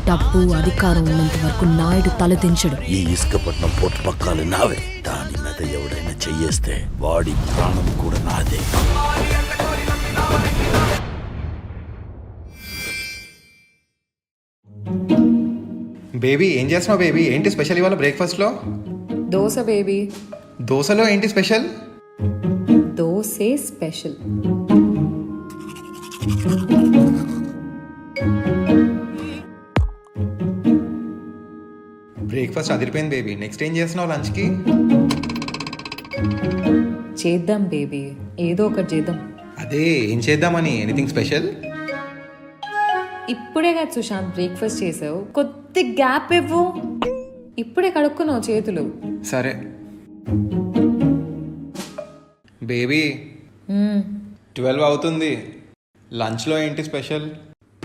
డబ్బు అధికారం ఉన్నంత వరకు నాయుడు తలదించడు. ఈ ఇసుకపట్నం పోర్టు పక్కాలు నావే. దాని మీద ఎవడైనా చెయ్యేస్తే వాడి ప్రాణం కూడా నాదే. బేబీ ఏం చేస్తున్నావు బేబీ? ఏంటి స్పెషల్ ఇవాళ బ్రేక్ఫాస్ట్లో? దోశ బేబీ. దోశలో ఏంటి స్పెషల్? దోసే స్పెషల్. బ్రేక్ఫాస్ట్ అదిరిపోయింది బేబీ. నెక్స్ట్ ఏం చేస్తున్నావు లంచ్కి? చేద్దాం బేబీ, ఏదో ఒకటి చేద్దాం. అదే ఏం చేద్దామని? Anything special? ఇప్పుడే కదా సుశాంత్ బ్రేక్ఫాస్ట్ చేసావు, కొద్ది గ్యాప్ ఇవ్వు. ఇప్పుడే కడుక్కున్నావు చేతులు. సరే బేబీ, 12 అవుతుంది. లంచ్లో ఏంటి స్పెషల్?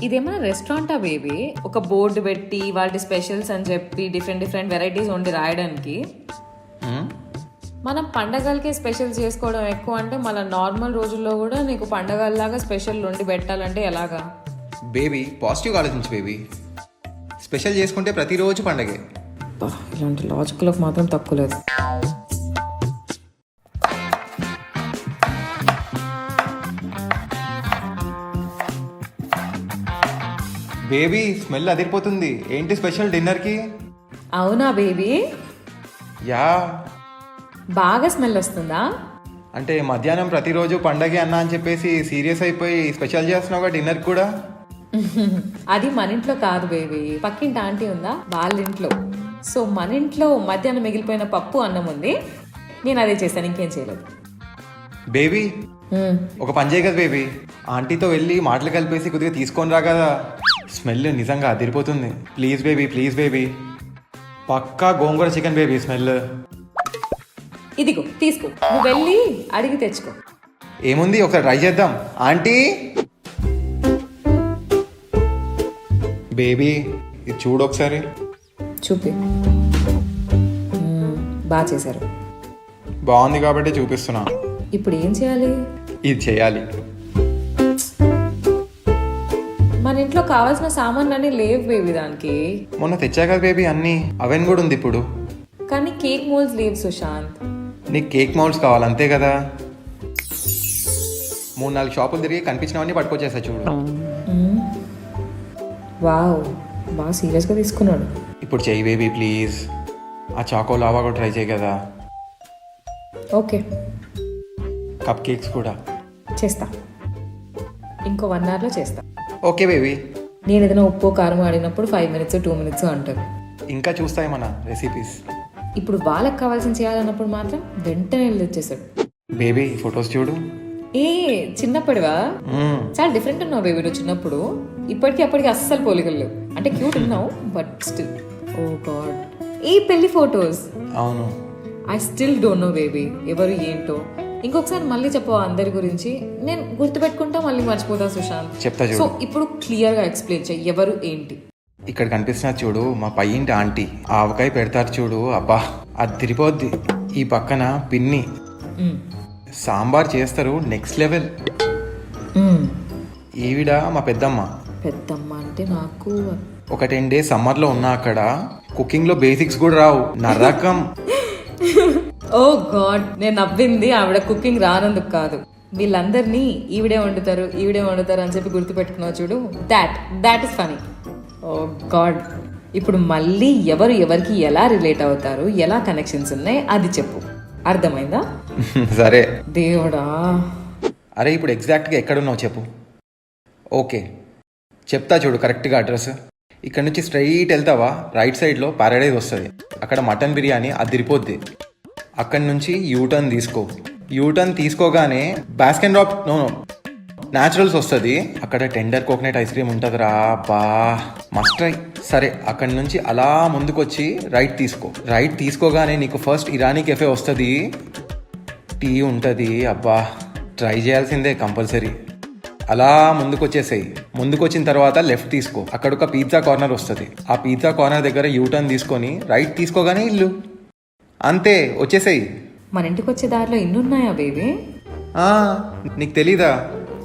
ఇదేమన్నా రెస్టారెంటా బేబీ? ఒక బోర్డు పెట్టి వాటి స్పెషల్స్ అని చెప్పి డిఫరెంట్ వెరైటీస్ వండి రాయడానికి. మనం పండగలకే స్పెషల్ చేసుకోవడం ఎక్కువ అంటే మళ్ళీ నార్మల్ రోజుల్లో కూడా నీకు పండగల్లాగా స్పెషల్ వండి పెట్టాలంటే ఎలాగా? బేబీ పాజిటివ్గా ఆలోచించు బేబీ. స్పెషల్ చేసుకుంటే ప్రతిరోజు పండగే. ఇలాంటి లాజిక్లకు మాత్రం తక్కువ లేదు. బేబీ స్మెల్ అదిరిపోతుంది. ఏంటి స్పెషల్ డిన్నర్కి? అవునా బేబీ? యా. బాగా స్మెల్ వస్తుందా? అంటే మధ్యాహ్నం ప్రతిరోజు పండగే అన్నా అని చెప్పేసి సీరియస్ అయిపోయి స్పెషల్ చేస్తున్నావుగా డిన్నర్ కూడా? అది మన ఇంట్లో కాదు బేబీ, పక్కింటి ఆంటీ ఉందా వాళ్ళ ఇంట్లో. సో మన ఇంట్లో మధ్యాహ్నం మిగిలిపోయిన పప్పు అన్నం ఉంది, నేను అదే చేశాను, ఇంకేం చేయలేదు. బేబీ ఒక పని చేయ కదా బేబీ, ఆంటీతో వెళ్ళి మాటలు కలిపేసి కొద్దిగా తీసుకొని రా కదా. స్మెల్ నిజంగా అదిరిపోతుంది. Please baby, please baby. పక్కా గోంగూర చికెన్ బేబీ స్మెల్. ఇదిగో తీసుకో, నువ్వు వెళ్ళి అడిగి తెచ్చుకో. ఏముంది ఒకసారి ట్రై చేద్దాం. ఆంటీ బేబీ ఇది చూడు ఒకసారి. చూపి. బాగా చేశారు. బాగుంది కాబట్టి చూపిస్తున్నా. ఇప్పుడు ఏం చేయాలి? ఇది చేయాలి. మన ఇంట్లో కావాల్సిన సామాన్లన్నీ లేవు బేబీ దానికి. మొన్న తెచ్చా కదా బేబీ అన్నీ, అవెన్ కూడా ఉంది ఇప్పుడు. కానీ కేక్ మోల్డ్స్ లేవు సుశాంత్. నీకు కేక్ మౌల్డ్స్ కావాలి అంతే కదా? 3-4 షాపులు తిరిగి కనిపించినవన్నీ పట్టుకొచ్చేసా చూడు. వావ్, బాగా సీరియస్గా తీసుకున్నాడు. ఇప్పుడు చెయ్యి బేబీ ప్లీజ్. ఆ చాకో లావా కూడా ట్రై చేయి కదా. ఓకే కప్ కేక్స్ కూడా చేస్తా, ఇంకో 1 అవర్లో చేస్తా. Okay baby. నేను ఏదైనా ఉప్పు కారం ఆడినప్పుడు 5 minutes 2 minutes అంటారు. ఇంకా చూస్తాయి మన రెసిపీస్. ఇప్పుడు వాళ్ళకి కావాల్సిన చేయాలన్నప్పుడు మాత్రం వెంటనే తెచ్చేసాడు. బేబీ ఫొటోస్ చూడు. ఏ చిన్నప్పటివా? చాలా డిఫరెంట్ ఉన్నావు బేబీ నువ్వు చిన్నప్పుడు. ఇప్పటికి అప్పటికి అస్సలు పోలికలు లేవు. అంటే క్యూట్ ఉన్నావు బట్ స్టిల్. ఓ గాడ్, ఈ పెళ్లి ఫొటోస్. అవును. I still don't know baby ఎవరు ఏంటో. ఇంకొకసారి మళ్ళీ చెప్పవా అందరి గురించి? నేను గుర్తుపెట్టుకుంటా మళ్ళీ మర్చిపోతా సుశాంత్. చెప్తా చూడు. సో ఇప్పుడు క్లియర్గా ఎక్స్ప్లెయిన్ చేయి ఎవరు ఏంటి. ఇక్కడ కనిపిస్తున్నా చూడు మా పై ఇంటి ఆంటీ. ఆవకాయ పెడతారు చూడు, అబ్బా అది తిరిపోద్ది. ఈ పక్కన పిన్ని సాంబార్ చేస్తారు నెక్స్ట్ లెవెల్. ఈవిడ మా పెద్దమ్మ. పెద్దమ్మ అంటే నాకు ఒక 10 days సమ్మర్లో ఉన్నా అక్కడ. కుకింగ్లో బేసిక్స్ కూడా రావు, నరకం. ఓ గాడ్, నేను నవ్వింది ఆవిడ కుకింగ్ రానందుకు కాదు. వీళ్ళందరినీ ఈవిడే వండుతారు అని చెప్పి గుర్తుపెట్టుకున్నావు చూడు. That is funny. Oh God, ఇప్పుడు మళ్ళీ ఎవరు ఎవరికి ఎలా రిలేట్ అవుతారు, ఎలా కనెక్షన్స్ ఉన్నాయి అది చెప్పు. అర్థమైందా? సరే దేవుడా. అరే ఇప్పుడు ఎగ్జాక్ట్గా ఎక్కడున్నావు చెప్పు. ఓకే చెప్తా చూడు కరెక్ట్గా అడ్రస్. ఇక్కడ నుంచి స్ట్రైట్ వెళ్తావా, రైట్ సైడ్లో పారడైజ్ వస్తుంది. అక్కడ మటన్ బిర్యానీ అదిరిపోద్ది. అక్కడి నుంచి యూటర్న్ తీసుకోగానే బాస్కెన్ డ్రాప్ న్యాచురల్స్ వస్తుంది. అక్కడ టెండర్ కోకోనట్ ఐస్ క్రీమ్ ఉంటుందిరా, బా మస్ట్ ట్రై. సరే అక్కడి నుంచి అలా ముందుకొచ్చి రైట్ తీసుకోగానే నీకు ఫస్ట్ ఇరానీ కెఫే వస్తుంది. టీ ఉంటుంది, అబ్బా ట్రై చేయాల్సిందే కంపల్సరీ. అలా ముందుకొచ్చేసాయి. ముందుకొచ్చిన తర్వాత లెఫ్ట్ తీసుకో, అక్కడ ఒక పిజ్జా కార్నర్ వస్తుంది. ఆ పిజ్జా కార్నర్ దగ్గర యూటర్న్ తీసుకొని రైట్ తీసుకోగానే ఇల్లు. అంతే వచ్చేసాయి. మన ఇంటికి వచ్చే దారిలో ఇన్ని ఉన్నాయా బేబీ? నీకు తెలీదా?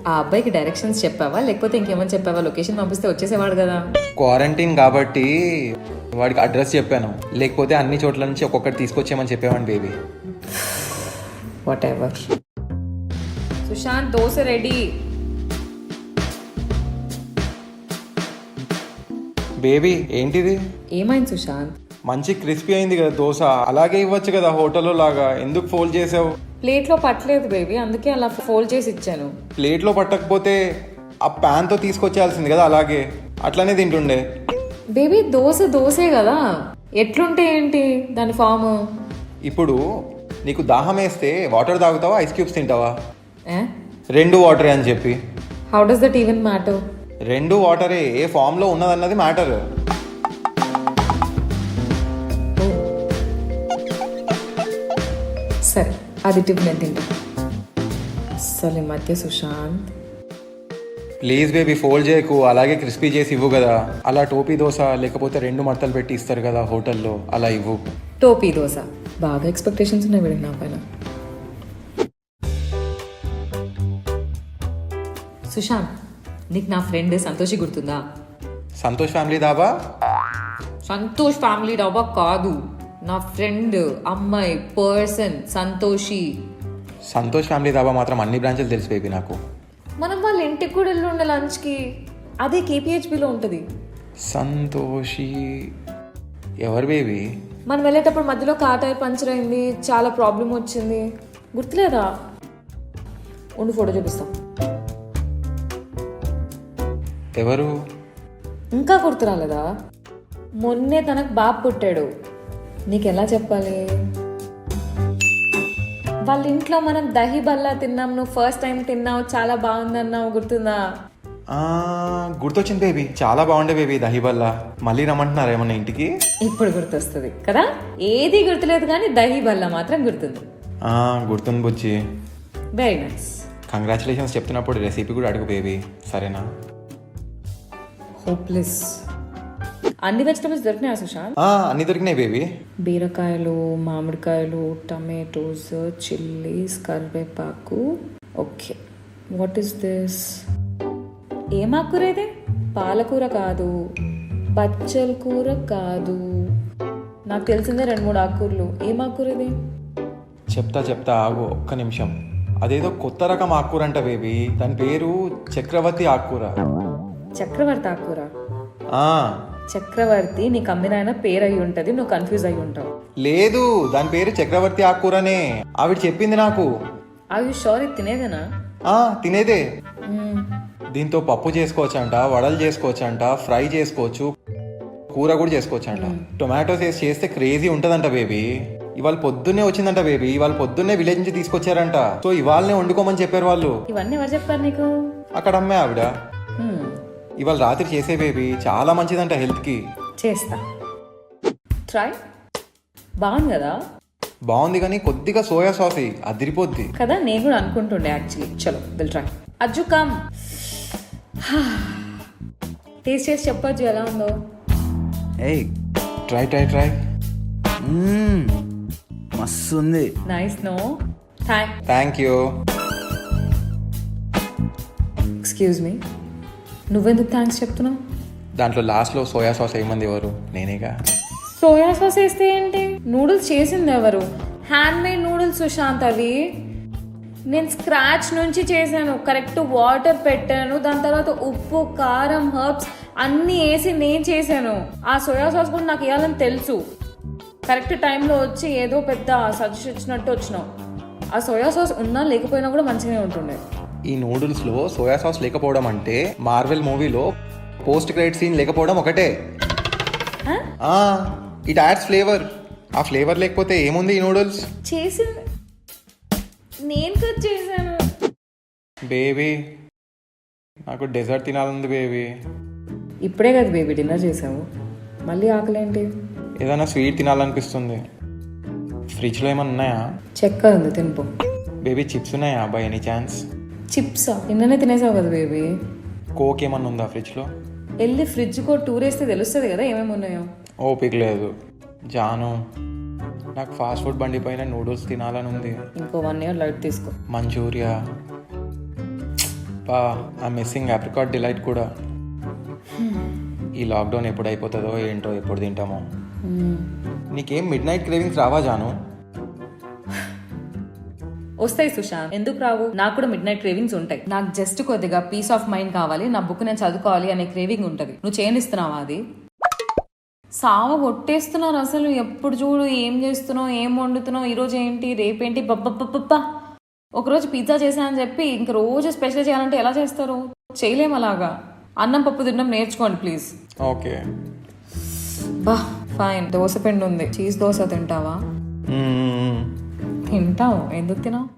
ఆ అబ్బాయికి డైరెక్షన్స్ చెప్పావా లేకపోతే ఇంకేమని చెప్పావా? లొకేషన్ పంపిస్తే వచ్చేసేవాడు కదా. క్వారంటైన్ కాబట్టి వాడికి అడ్రస్ చెప్పాను, లేకపోతే అన్ని చోట్ల నుంచి ఒక్కొక్కటి తీసుకొచ్చామని చెప్పేవాడిని baby. Whatever. Sushant dosa ready. Baby ఏంటిది? ఏమైంది సుశాంత్? మంచి క్రిస్పీ అయింది కదా దోశ, అలాగే ఇవ్వచ్చు కదా హోటల్లో లాగా, ఎందుకు ఫోల్డ్ చేసావు? ప్లేట్లో పట్టలేదు బేబీ, అందుకే అలా ఫోల్డ్ చేసి ఇచ్చాను. ప్లేట్లో పట్టకపోతే ఆ ప్యాన్తో తీసుకొచ్చేయాల్సింది కదా, అలాగే అట్లనే తింటుండే. బేబీ దోశే కదా, ఎట్లుంటే ఏంటి దాని ఫామ్? ఇప్పుడు నీకు దాహం వేస్తే వాటర్ తాగుతావా, ఐస్ క్యూబ్స్ తింటావా? రెండు వాటరే అని చెప్పి. How does that even matter? రెండు వాటరే, ఏ ఫామ్లో ఉన్నదన్నది మ్యాటర్. సరే అది టిప్ నేను తింటా. అస్సలు ఈ మధ్య సుశాంత్ ప్లీజ్ బేబీ ఫోల్డ్ చేయకు, అలాగే క్రిస్పీ చేసి ఇవ్వు కదా. అలా టోపీ దోశ లేకపోతే రెండు మడతలు పెట్టి ఇస్తారు కదా హోటల్లో, అలా ఇవ్వు. టోపీ దోశ, బాగా ఎక్స్పెక్టేషన్స్ ఉన్నాయి వీడికి నా పైన. సుశాంత్, నీకు నా ఫ్రెండ్ సంతోషి గుర్తుందా? సంతోష్ ఫ్యామిలీ దాబా? సంతోష్ ఫ్యామిలీ డాబా కాదు, నా ఫ్రెండ్ అమ్మాయి పర్సన్ సంతోషి. సంతోష్ ఫ్యామిలీ దాబా మాత్రం అన్ని బ్రాంచ్లు తెలుసు బేబీ నాకు. మనం వాళ్ళ ఇంటికి కూడా వెళ్ళి ఉండే లంచ్కి, అదే కేపీహెచ్బిలో ఉంటుంది. సంతోషి ఎవరు బేబీ? మనం వెళ్ళేటప్పుడు మధ్యలో కార్ టైర్ పంచర్ అయింది, చాలా ప్రాబ్లం వచ్చింది, గుర్తులేదా? ఉండి ఫోటో చూపిస్తాం. ఎవరు? ఇంకా గుర్తు రాలేదా? మొన్నే తనకు బాబు పుట్టాడు. నీకు ఎలా చెప్పాలి? వాళ్ళ ఇంట్లో మనం దహి బల్లా తిన్నాం, నువ్వు ఫస్ట్ టైం తిన్నావు, చాలా బాగుంది అన్నావు, గుర్తుందా? గుర్తొచ్చింది బేబీ, చాలా బాగుండే బేబీ దహిబల్లా. మళ్ళీ రమ్మంటున్నారు ఏమన్నా ఇంటికి? ఇప్పుడు గుర్తొస్తుంది కదా. ఏది గుర్తులేదు కానీ దహి బల్లా మాత్రం గుర్తుంది. గుర్తుంది బుజ్జి. Very nice. కంగ్రాచులేషన్స్ చెప్తున్నప్పుడు రెసిపీ కూడా అడుగు బేబీ, సరేనా? హోప్లెస్. అన్ని వెజిటబుల్స్ దొరికినాయా సుశాంత్? అన్ని దొరికినాయి బేబీ. బీరకాయలు, మామిడికాయలు, టమాటోస్, చిల్లీస్, కరివేపాకు. Okay, what is this? ఏం ఆకుకూర ఇది? పాలకూర కాదు, బచ్చల కూర కాదు, నాకు తెలిసిందే 2-3 ఆకుకూరలు. ఏం ఆకుకూర ఇది? చెప్తా ఆగు ఒక్క నిమిషం. అదేదో కొత్త రకం ఆకుకూర అంట బేబీ, దాని పేరు చక్రవర్తి ఆకుకూర. చక్రవర్తి ఆకుకూర? చక్రవర్తి నీకు అమ్మిన ఆయన పేరు అయి ఉంటది, నువ్వు కన్ఫ్యూజ్ అయి ఉంటావు. లేదు, దాని పేరు చక్రవర్తి ఆకుకూరనే, ఆవిడ చెప్పింది నాకు. అవి షోర్ ఇది తినేదేనా? తినేదే. దీంతో పప్పు చేసుకోవచ్చంట, వడలు చేసుకోవచ్చంట, ఫ్రై చేసుకోవచ్చు, కూర కూడా చేసుకోవచ్చంట. టొమాటోస్ వేసి చేస్తే క్రేజీ ఉంటదంట బేబీ. ఇవాళ పొద్దున్నే వచ్చిందంట బేబీ, ఇవాళ పొద్దున్నే విలేజ్ నుంచి తీసుకొచ్చారంట. సో ఇవాళనే వండుకోమని చెప్పారు వాళ్ళు. ఇవన్నీ ఎవరు చెప్పారు నీకు? అక్కడ అమ్మే ఆవిడ. ఇవాళ రాత్రి చేసే బేబీ, చాలా మంచిదంట హెల్త్ కి. చేస్తా, ట్రై. బాగుంది కదా? బాగుంది కానీ కొద్దిగా సోయా సాస్ అదిరిపోద్ది కదా. నేను కూడా అనుకుంటుండే యాక్చువల్లీ. చలో will try. Ajju come, taste చేసి చెప్పొచ్చు ఎలా ఉందో. ట్రై. మస్తు ఉంది. Nice. No thank you. Excuse me, నువ్వెందుకు థ్యాంక్స్ చెప్తున్నావు? దాంట్లో లాస్ట్లో సోయా సాస్ వేయమంది ఎవరు? నేనేగా. సోయా సాస్ వేస్తే ఏంటి? నూడిల్స్ చేసింది ఎవరు? హ్యాండ్ మేడ్ నూడిల్స్ సుశాంత్ అవి. నేను స్క్రాచ్ నుంచి చేశాను, కరెక్ట్ వాటర్ పెట్టాను, దాని తర్వాత ఉప్పు, కారం, హర్బ్స్ అన్నీ వేసి నేను చేశాను. ఆ సోయా సాస్ కూడా నాకు వేయాలని తెలుసు. కరెక్ట్ టైంలో వచ్చి ఏదో పెద్ద సజెషన్ ఇచ్చినట్టు వచ్చినావు. ఆ సోయా సాస్ ఉన్నా లేకపోయినా కూడా మంచిగానే ఉంటుండే. ఈ నూడిల్స్లో సోయా సాస్ లేకపోవడం అంటే మార్వెల్ మూవీలో పోస్ట్ క్రెడిట్ సీన్ లేకపోవడం ఒకటే. It adds flavour. ఆ ఫ్లేవర్ లేకపోతే ఏముంది ఈ నూడిల్స్? చేసింది నేను కదా చేశాను. బేబీ నాకు డెజర్ట్ తినాలంది బేబీ. ఇప్పుడే కదా బేబీ డిన్నర్ చేసావు, మళ్ళీ ఆకలేంటి? ఏదైనా స్వీట్ తినాలనిపిస్తుంది. ఫ్రిడ్జ్లో ఏమన్నా ఉన్నాయా? చక్కెర ఉంది, తినిపో. బేబీ చిప్స్ ఉన్నాయా బై ఎనీ ఛాన్స్? చిప్సా? నిన్ననే తినేసావు కదా బేబీ. కోక్ ఏమన్నా ఉందా ఫ్రిడ్జ్లో? వెళ్ళి ఫ్రిడ్జ్కో టూర్ వేస్తే తెలుస్తుంది కదా ఏమేమి ఉన్నాయో. ఓపిక లేదు జాను, నాకు ఫాస్ట్ ఫుడ్ బండి పైన నూడిల్స్ తినాలని ఉంది. ఇంకో 1 year లైట్ తీసుకో. మంచూరియా బా ఆ మిస్సింగ్ ఆప్రికాట్ డిలైట్ కూడా. ఈ లాక్డౌన్ ఎప్పుడు అయిపోతుందో ఏంటో, ఎప్పుడు తింటామో. నీకేం మిడ్ నైట్ క్రేవింగ్స్ రావా జాను? వస్తాయి సుశాంత్, ఎందుకు రావు? నాకు కూడా మిడ్ నైట్ క్రేవింగ్స్ ఉంటాయి. నాకు జస్ట్ కొద్దిగా పీస్ ఆఫ్ మైండ్ కావాలి, నా బుక్ నేను చదువుకోవాలి అనే క్రేవింగ్ ఉంటుంది. నువ్వు చేయనిస్తున్నావా అది? సావ కొట్టేస్తున్నారు అసలు. ఎప్పుడు చూడు ఏం చేస్తున్నావు, ఏం వండుతున్నావు, ఈరోజు ఏంటి, రేపేంటి, బబ్బబ్బబ్బా. ఒకరోజు పిజ్జా చేశానని చెప్పి ఇంక రోజు స్పెషల్ చేయాలంటే ఎలా చేస్తారు? చేయలేము అలాగా. అన్నం పప్పు తినడం నేర్చుకోండి ప్లీజ్. ఓకే బా ఫైన్. దోశ పిండి ఉంది, చీజ్ దోశ తింటావా? తింటావు, ఎందుకు తినావు?